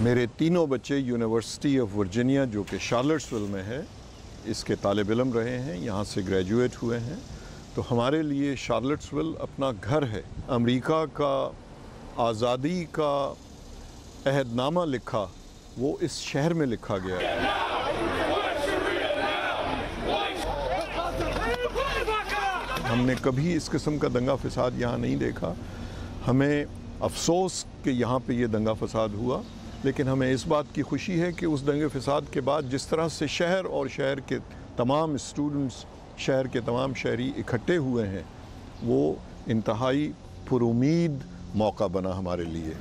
میرے تینوں بچے یونیورسٹی آف ورجینیا جو کہ شارلٹسول میں ہے اس کے طالب علم رہے ہیں، یہاں سے گریجویٹ ہوئے ہیں۔ تو ہمارے لیے شارلٹسول اپنا گھر ہے۔ امریکہ کا آزادی کا عہد نامہ لکھا وہ اس شہر میں لکھا گیا ہے۔ ہم نے کبھی اس قسم کا دنگا فساد یہاں نہیں دیکھا۔ ہمیں افسوس کہ یہاں پہ یہ دنگا فساد ہوا، لیکن ہمیں اس بات کی خوشی ہے کہ اس دنگے فساد کے بعد جس طرح سے شہر اور شہر کے تمام اسٹوڈنٹس، شہر کے تمام شہری اکٹھے ہوئے ہیں، وہ انتہائی پر امید موقع بنا ہمارے لیے۔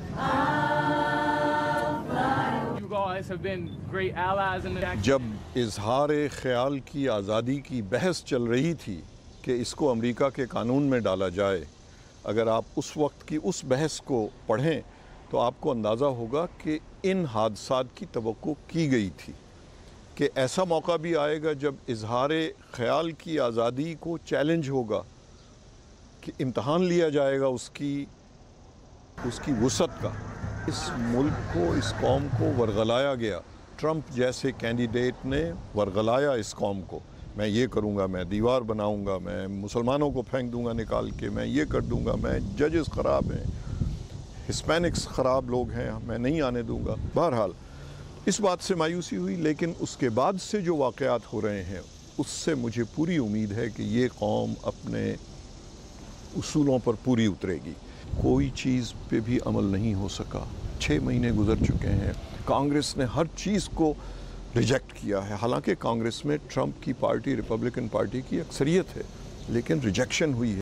جب اظہار خیال کی آزادی کی بحث چل رہی تھی کہ اس کو امریکہ کے قانون میں ڈالا جائے، اگر آپ اس وقت کی اس بحث کو پڑھیں تو آپ کو اندازہ ہوگا کہ ان حادثات کی توقع کی گئی تھی کہ ایسا موقع بھی آئے گا جب اظہار خیال کی آزادی کو چیلنج ہوگا، کہ امتحان لیا جائے گا اس کی وسعت کا۔ اس ملک کو، اس قوم کو ورغلایا گیا۔ ٹرمپ جیسے کینڈیڈیٹ نے ورغلایا اس قوم کو، میں یہ کروں گا، میں دیوار بناؤں گا، میں مسلمانوں کو پھینک دوں گا نکال کے، میں یہ کر دوں گا، میں ججز خراب ہیں، ہسپینکس خراب لوگ ہیں، میں نہیں آنے دوں گا۔ بہرحال اس بات سے مایوسی ہوئی، لیکن اس کے بعد سے جو واقعات ہو رہے ہیں اس سے مجھے پوری امید ہے کہ یہ قوم اپنے اصولوں پر پوری اترے گی۔ کوئی چیز پہ بھی عمل نہیں ہو سکا۔ 6 مہینے گزر چکے ہیں، کانگریس نے ہر چیز کو ریجیکٹ کیا ہے، حالانکہ کانگریس میں ٹرمپ کی پارٹی، ریپبلکن پارٹی کی اکثریت ہے، لیکن ریجیکشن ہوئی ہے۔